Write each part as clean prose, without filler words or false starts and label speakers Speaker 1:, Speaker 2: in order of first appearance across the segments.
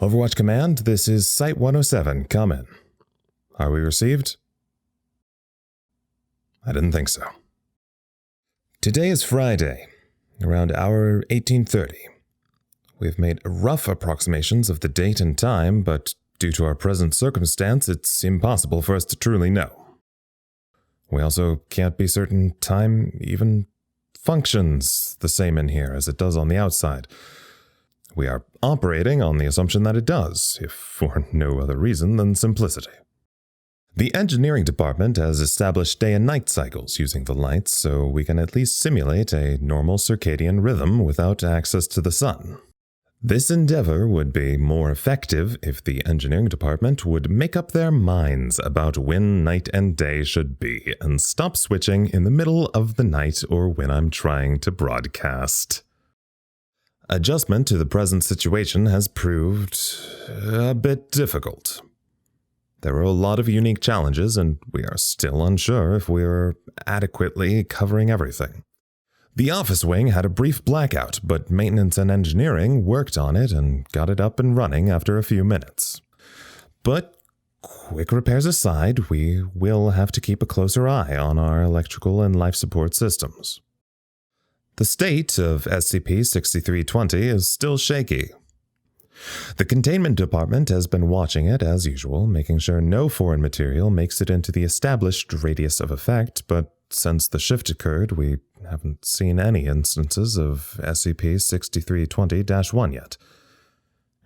Speaker 1: Overwatch Command, this is Site 107, come in. Are we received? I didn't think so. Today is Friday, around hour 18:30. We've made rough approximations of the date and time, but due to our present circumstance, it's impossible for us to truly know. We also can't be certain time even functions the same in here as it does on the outside. We are operating on the assumption that it does, if for no other reason than simplicity. The engineering department has established day and night cycles using the lights, so we can at least simulate a normal circadian rhythm without access to the sun. This endeavor would be more effective if the engineering department would make up their minds about when night and day should be and stop switching in the middle of the night or when I'm trying to broadcast. Adjustment to the present situation has proved a bit difficult. There are a lot of unique challenges, and we are still unsure if we are adequately covering everything. The office wing had a brief blackout, but maintenance and engineering worked on it and got it up and running after a few minutes. But quick repairs aside, we will have to keep a closer eye on our electrical and life support systems. The state of SCP-6320 is still shaky. The containment department has been watching it as usual, making sure no foreign material makes it into the established radius of effect, but since the shift occurred, we haven't seen any instances of SCP-6320-1 yet.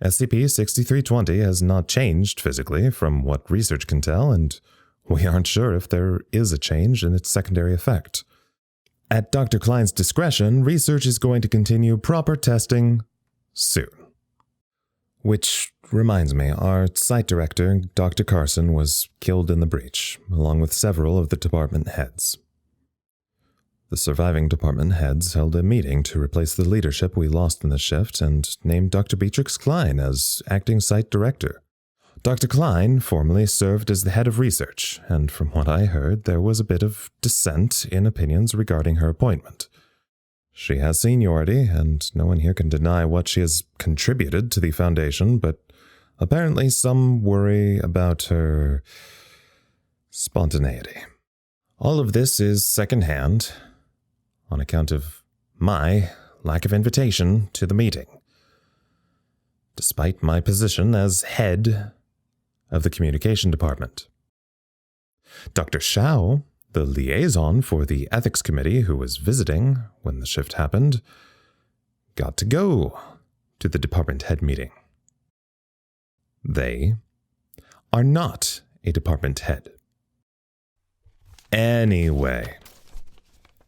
Speaker 1: SCP-6320 has not changed physically from what research can tell, and we aren't sure if there is a change in its secondary effect. At Dr. Klein's discretion, research is going to continue proper testing soon. Which reminds me, our site director, Dr. Carson, was killed in the breach, along with several of the department heads. The surviving department heads held a meeting to replace the leadership we lost in the shift and named Dr. Beatrix Klein as acting site director. Dr. Klein formerly served as the head of research, and from what I heard, there was a bit of dissent in opinions regarding her appointment. She has seniority, and no one here can deny what she has contributed to the Foundation, but apparently some worry about her spontaneity. All of this is secondhand, on account of my lack of invitation to the meeting, despite my position as head of the communication department. Dr. Shao, the liaison for the ethics committee who was visiting when the shift happened, got to go to the department head meeting. They are not a department head. Anyway,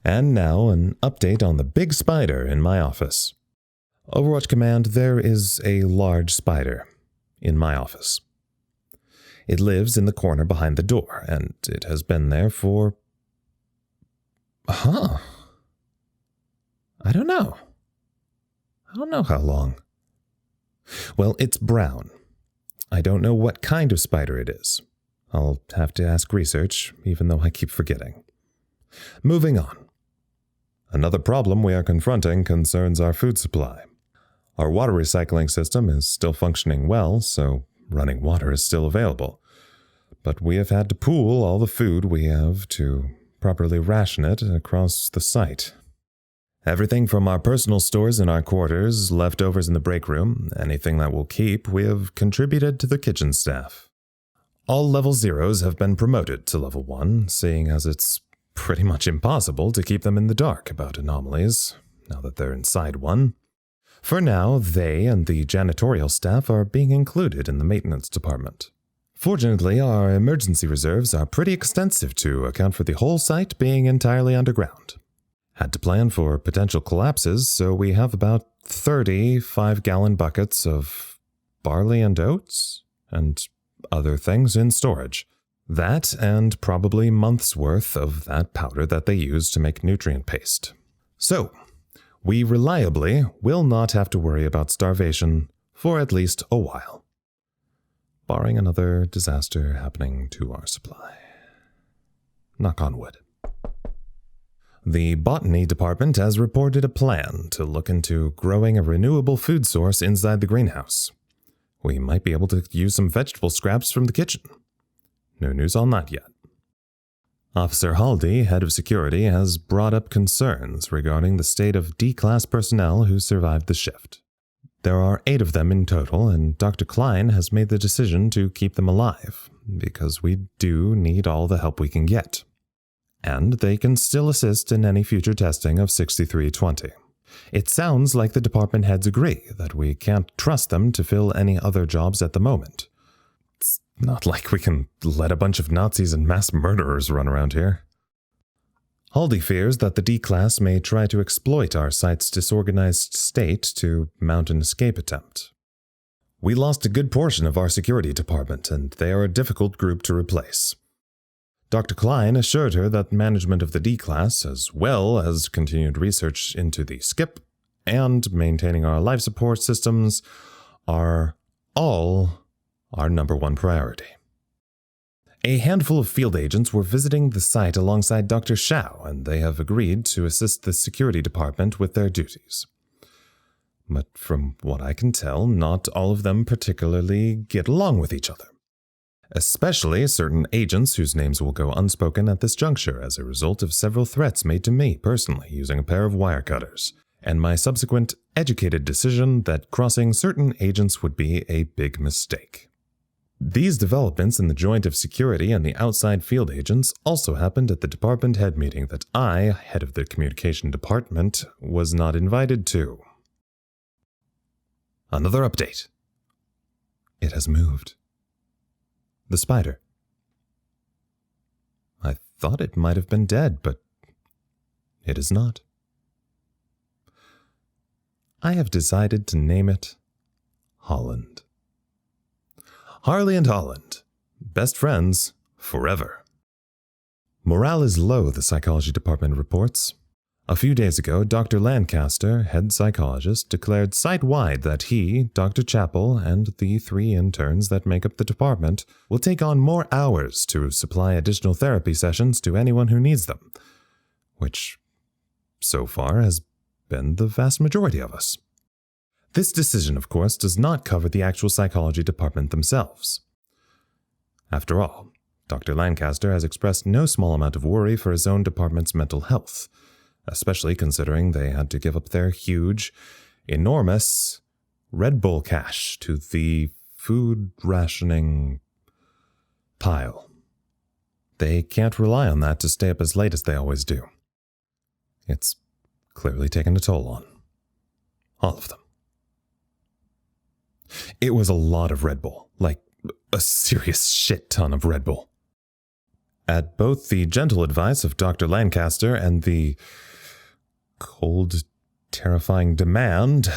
Speaker 1: and now an update on the big spider in my office. Overwatch Command, there is a large spider in my office. It lives in the corner behind the door, and it has been there for... I don't know how long. Well, it's brown. I don't know what kind of spider it is. I'll have to ask research, even though I keep forgetting. Moving on. Another problem we are confronting concerns our food supply. Our water recycling system is still functioning well, so running water is still available. But we have had to pool all the food we have to properly ration it across the site. Everything from our personal stores in our quarters, leftovers in the break room, anything that will keep, we have contributed to the kitchen staff. All level 0s have been promoted to level 1, seeing as it's pretty much impossible to keep them in the dark about anomalies, now that they're inside one. For now, they and the janitorial staff are being included in the maintenance department. Fortunately, our emergency reserves are pretty extensive to account for the whole site being entirely underground. Had to plan for potential collapses, so we have about 30 5-gallon buckets of barley and oats and other things in storage. That and probably months' worth of that powder that they use to make nutrient paste. So, we reliably will not have to worry about starvation for at least a while, barring another disaster happening to our supply. Knock on wood. The botany department has reported a plan to look into growing a renewable food source inside the greenhouse. We might be able to use some vegetable scraps from the kitchen. No news on that yet. Officer Harley, head of security, has brought up concerns regarding the state of D-class personnel who survived the shift. There are 8 of them in total, and Dr. Klein has made the decision to keep them alive, because we do need all the help we can get. And they can still assist in any future testing of 6320. It sounds like the department heads agree that we can't trust them to fill any other jobs at the moment. It's not like we can let a bunch of Nazis and mass murderers run around here. Harley fears that the D-class may try to exploit our site's disorganized state to mount an escape attempt. We lost a good portion of our security department, and they are a difficult group to replace. Dr. Klein assured her that management of the D-class, as well as continued research into the skip and maintaining our life support systems, are all our number 1 priority. A handful of field agents were visiting the site alongside Dr. Shao, and they have agreed to assist the security department with their duties. But from what I can tell, not all of them particularly get along with each other. Especially certain agents whose names will go unspoken at this juncture as a result of several threats made to me personally using a pair of wire cutters, and my subsequent educated decision that crossing certain agents would be a big mistake. These developments in the joint of security and the outside field agents also happened at the department head meeting that I, head of the communication department, was not invited to. Another update. It has moved. The spider. I thought it might have been dead, but it is not. I have decided to name it Holland. Harley and Holland, best friends forever. Morale is low, the psychology department reports. A few days ago, Dr. Lancaster, head psychologist, declared site-wide that he, Dr. Chappell, and the 3 interns that make up the department will take on more hours to supply additional therapy sessions to anyone who needs them, which, so far, has been the vast majority of us. This decision, of course, does not cover the actual psychology department themselves. After all, Dr. Lancaster has expressed no small amount of worry for his own department's mental health, especially considering they had to give up their huge, enormous Red Bull cash to the food rationing pile. They can't rely on that to stay up as late as they always do. It's clearly taken a toll on all of them. It was a lot of Red Bull, like a serious shit ton of Red Bull. At both the gentle advice of Dr. Lancaster and the cold, terrifying demand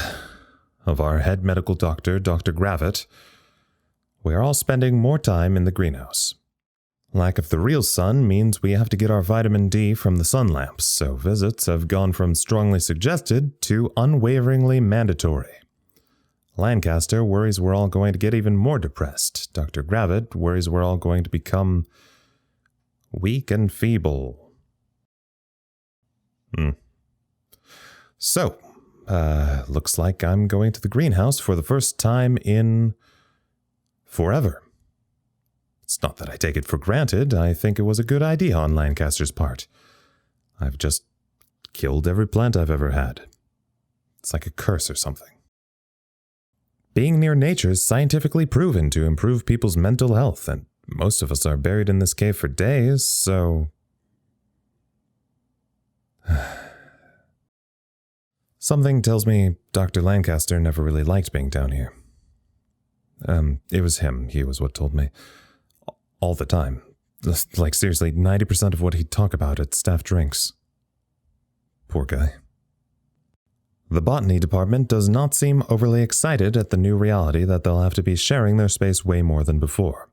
Speaker 1: of our head medical doctor, Dr. Gravitt, we are all spending more time in the greenhouse. Lack of the real sun means we have to get our vitamin D from the sun lamps, so visits have gone from strongly suggested to unwaveringly mandatory. Lancaster worries we're all going to get even more depressed. Dr. Gravitt worries we're all going to become weak and feeble. So, looks like I'm going to the greenhouse for the first time in forever. It's not that I take it for granted. I think it was a good idea on Lancaster's part. I've just killed every plant I've ever had. It's like a curse or something. Being near nature is scientifically proven to improve people's mental health, and most of us are buried in this cave for days, so... Something tells me Dr. Lancaster never really liked being down here. It was him, he was what told me. All the time. Like seriously, 90% of what he'd talk about at staff drinks. Poor guy. The botany department does not seem overly excited at the new reality that they'll have to be sharing their space way more than before.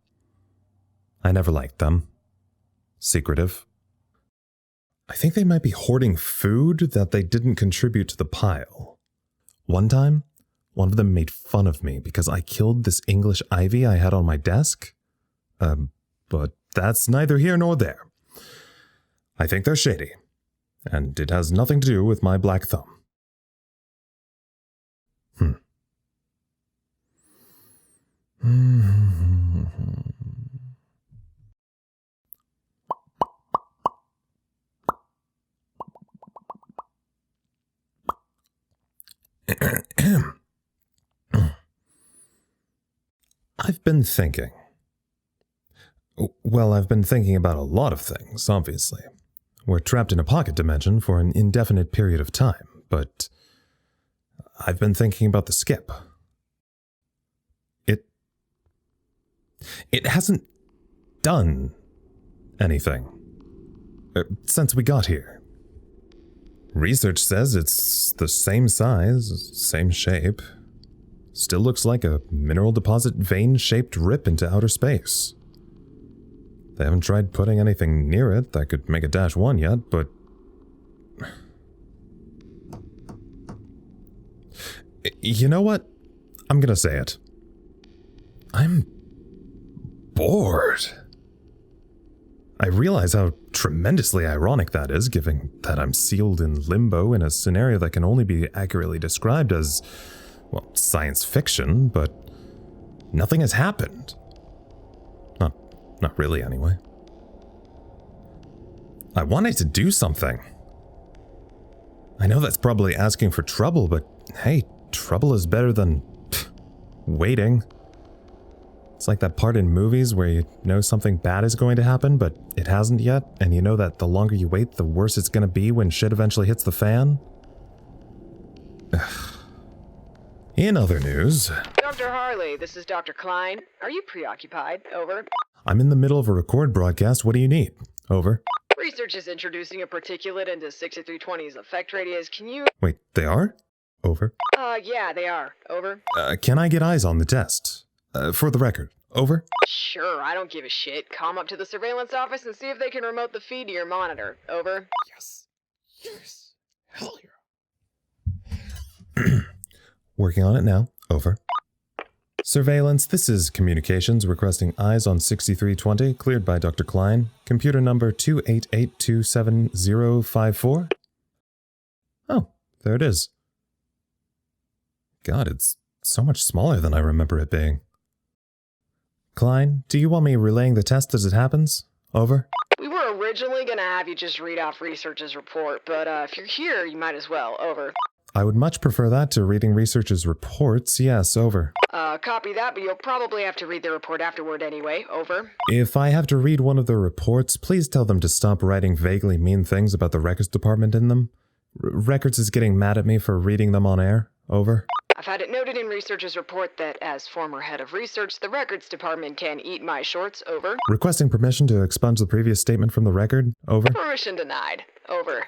Speaker 1: I never liked them. Secretive. I think they might be hoarding food that they didn't contribute to the pile. One time, one of them made fun of me because I killed this English ivy I had on my desk. But that's neither here nor there. I think they're shady, and it has nothing to do with my black thumb. I've been thinking. Well, I've been thinking about a lot of things, obviously. We're trapped in a pocket dimension for an indefinite period of time, but I've been thinking about the skip. It hasn't done anything since we got here. Research says it's the same size, same shape. Still looks like a mineral deposit vein-shaped rip into outer space. They haven't tried putting anything near it that could make a -1 yet, but... You know what? I'm gonna say it. I'm bored. I realize how tremendously ironic that is, given that I'm sealed in limbo in a scenario that can only be accurately described as, well, science fiction, but nothing has happened. Not really, anyway. I wanted to do something. I know that's probably asking for trouble, but hey, trouble is better than waiting. It's like that part in movies where you know something bad is going to happen, but it hasn't yet, and you know that the longer you wait, the worse it's going to be when shit eventually hits the fan. In other news...
Speaker 2: Dr. Harley, this is Dr. Klein. Are you preoccupied? Over.
Speaker 1: I'm in the middle of a record broadcast. What do you need? Over.
Speaker 2: Research is introducing a particulate into 6320's effect radius. Can you...
Speaker 1: Wait, they are? Over.
Speaker 2: Yeah, they are. Over.
Speaker 1: Can I get eyes on the test? For the record. Over.
Speaker 2: Sure, I don't give a shit. Come up to the surveillance office and see if they can remote the feed to your monitor. Over.
Speaker 1: Yes. Yes. Hell yeah. Working on it now. Over. Surveillance, this is communications requesting eyes on 6320, cleared by Dr. Klein. Computer number 288-27054. Oh, there it is. God, it's so much smaller than I remember it being. Klein, do you want me relaying the test as it happens? Over.
Speaker 2: We were originally gonna have you just read off research's report, but if you're here, you might as well. Over.
Speaker 1: I would much prefer that to reading research's reports. Yes, over.
Speaker 2: Copy that, but you'll probably have to read the report afterward anyway. Over.
Speaker 1: If I have to read one of the reports, please tell them to stop writing vaguely mean things about the records department in them. Records is getting mad at me for reading them on air. Over.
Speaker 2: I've had it noted in research's report that, as former head of research, the records department can eat my shorts. Over.
Speaker 1: Requesting permission to expunge the previous statement from the record. Over.
Speaker 2: Permission denied. Over.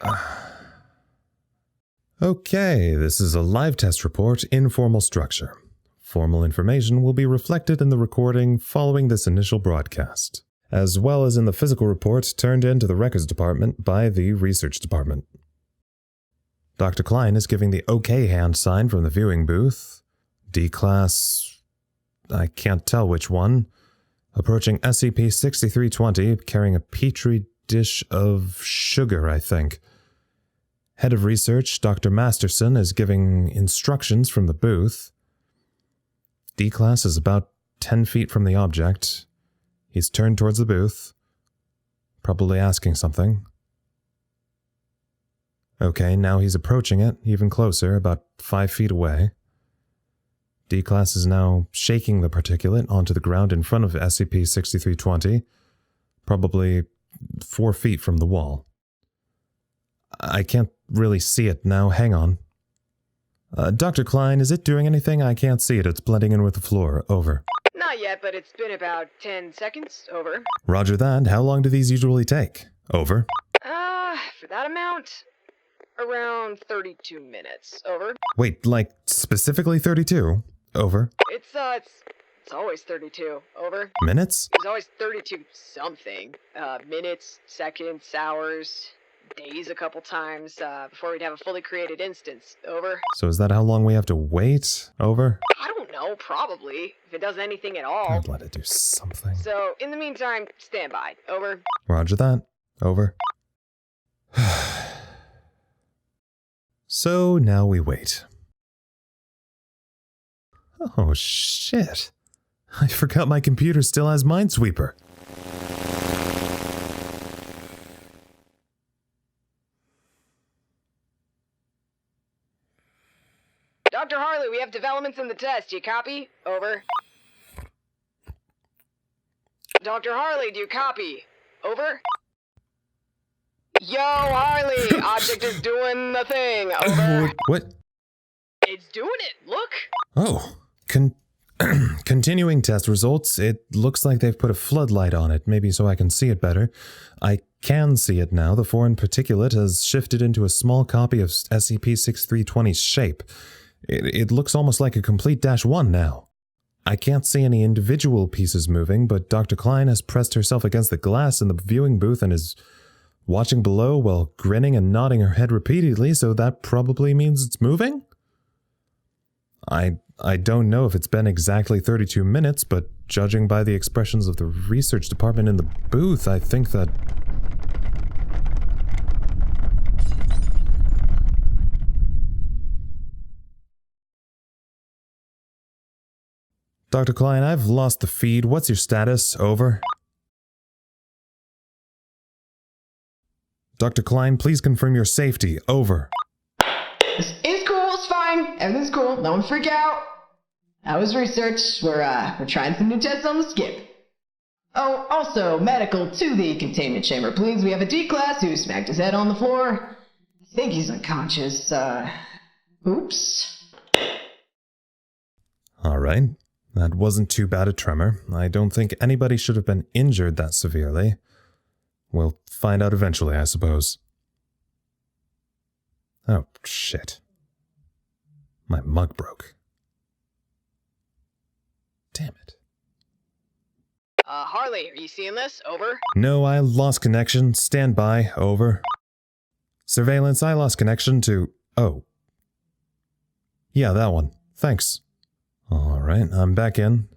Speaker 1: Okay, this is a live test report, informal structure. Formal information will be reflected in the recording following this initial broadcast, as well as in the physical report turned in to the records department by the research department. Dr. Klein is giving the OK hand sign from the viewing booth. D-Class... I can't tell which one. Approaching SCP-6320, carrying a petri dish of sugar, I think. Head of Research, Dr. Masterson, is giving instructions from the booth. D-Class is about 10 feet from the object. He's turned towards the booth, probably asking something. Okay, now he's approaching it, even closer, about 5 feet away. D-Class is now shaking the particulate onto the ground in front of SCP-6320, probably 4 feet from the wall. I can't really see it now. Hang on. Dr. Klein, is it doing anything? I can't see it. It's blending in with the floor. Over.
Speaker 2: Not yet, but it's been about 10 seconds. Over.
Speaker 1: Roger that. How long do these usually take? Over.
Speaker 2: For that amount, around 32 minutes. Over.
Speaker 1: Wait, like specifically 32? Over.
Speaker 2: It's always 32. Over.
Speaker 1: Minutes?
Speaker 2: It was always 32 something. Minutes, seconds, hours... days a couple times, before we'd have a fully created instance. Over.
Speaker 1: So is that how long we have to wait? Over?
Speaker 2: I don't know, probably. If it does anything at all.
Speaker 1: I'd let it do something.
Speaker 2: So, in the meantime, stand by. Over.
Speaker 1: Roger that. Over. So now we wait. Oh, shit. I forgot my computer still has Minesweeper.
Speaker 2: Dr. Harley, we have developments in the test. Do you copy? Over. Dr. Harley, do you copy? Over. Yo, Harley! Object is doing the thing. Over.
Speaker 1: What?
Speaker 2: It's doing it. Look.
Speaker 1: Oh. Continuing test results. It looks like they've put a floodlight on it, maybe so I can see it better. I can see it now. The foreign particulate has shifted into a small copy of SCP-6320's shape. It looks almost like a complete -1 now. I can't see any individual pieces moving, but Dr. Klein has pressed herself against the glass in the viewing booth and is watching below while grinning and nodding her head repeatedly, so that probably means it's moving? I don't know if it's been exactly 32 minutes, but judging by the expressions of the research department in the booth, I think that... Dr. Klein, I've lost the feed. What's your status? Over. Dr. Klein, please confirm your safety. Over.
Speaker 3: It's cool, it's fine. Everything's cool. No one freak out. That was research. We're trying some new tests on the skip. Oh, also, medical to the containment chamber, please. We have a D-class who smacked his head on the floor. I think he's unconscious. Oops.
Speaker 1: All right. That wasn't too bad a tremor. I don't think anybody should have been injured that severely. We'll find out eventually, I suppose. Oh, shit. My mug broke. Damn it.
Speaker 2: Harley, are you seeing this? Over.
Speaker 1: No, I lost connection. Stand by. Over. Surveillance, I lost connection to... Oh. Yeah, that one. Thanks. Alright, I'm back in.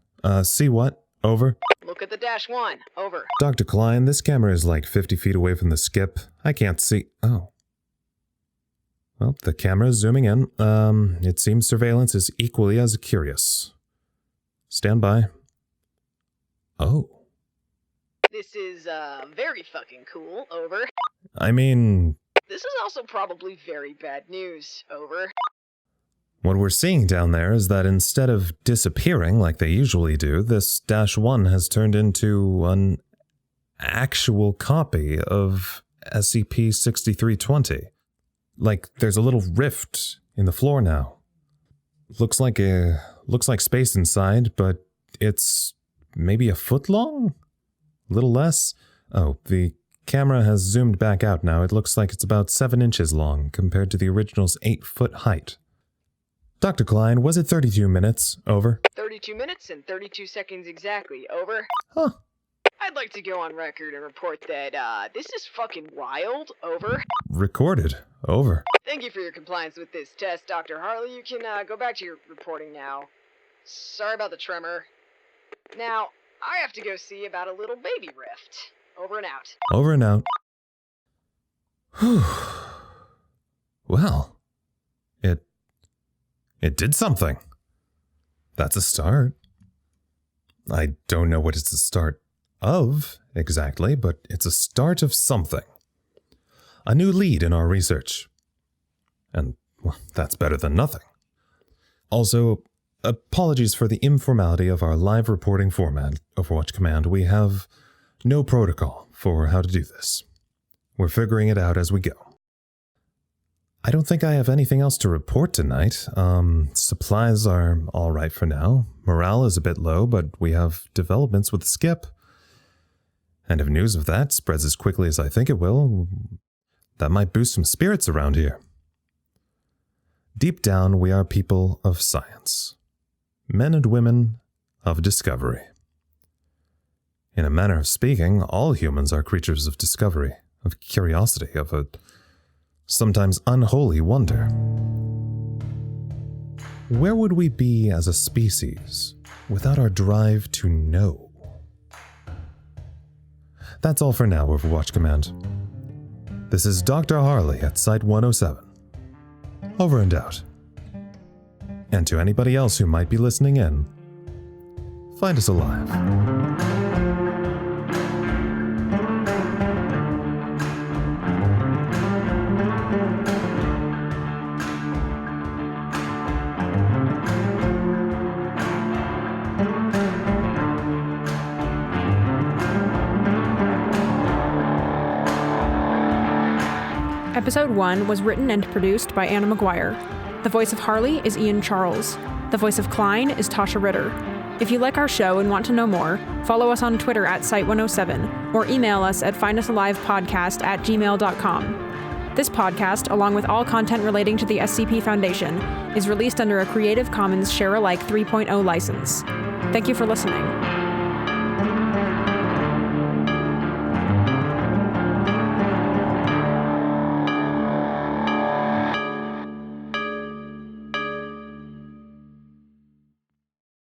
Speaker 1: See what? Over.
Speaker 2: Look at the -1. Over.
Speaker 1: Dr. Klein, this camera is like 50 feet away from the skip. I can't see... Oh. Well, the camera's zooming in. It seems surveillance is equally as curious. Stand by. Oh.
Speaker 2: This is, very fucking cool. Over.
Speaker 1: I mean...
Speaker 2: This is also probably very bad news. Over.
Speaker 1: What we're seeing down there is that instead of disappearing like they usually do, this -1 has turned into an actual copy of SCP-6320. Like, there's a little rift in the floor now. Looks like space inside, but it's maybe a foot long? A little less? Oh, the camera has zoomed back out now. It looks like it's about 7 inches long compared to the original's 8-foot height. Dr. Klein, was it 32 minutes? Over.
Speaker 2: 32 minutes and 32 seconds exactly. Over.
Speaker 1: Huh.
Speaker 2: I'd like to go on record and report that, this is fucking wild. Over.
Speaker 1: Recorded. Over.
Speaker 2: Thank you for your compliance with this test, Dr. Harley. You can, go back to your reporting now. Sorry about the tremor. Now, I have to go see about a little baby rift. Over and out.
Speaker 1: Over and out. Whew. Well, it did something. That's a start. I don't know what it's the start of, exactly, but it's a start of something. A new lead in our research. And, well, that's better than nothing. Also, apologies for the informality of our live reporting format, Overwatch Command. We have no protocol for how to do this. We're figuring it out as we go. I don't think I have anything else to report tonight. Supplies are all right for now. Morale is a bit low, but we have developments with Skip. And if news of that spreads as quickly as I think it will, that might boost some spirits around here. Deep down, we are people of science. Men and women of discovery. In a manner of speaking, all humans are creatures of discovery, of curiosity, of a sometimes unholy wonder. Where would we be as a species without our drive to know? That's all for now, Overwatch Command. This is Dr. Harley at Site 107. Over and out. And to anybody else who might be listening in, find us alive.
Speaker 4: Episode 1 was written and produced by Anna McGuire. The voice of Harley is Ian Charles. The voice of Klein is Tasha Ritter. If you like our show and want to know more, follow us on Twitter at Site107 or email us at findusalivepodcast@gmail.com. This podcast, along with all content relating to the SCP Foundation, is released under a Creative Commons Share-alike 3.0 license. Thank you for listening.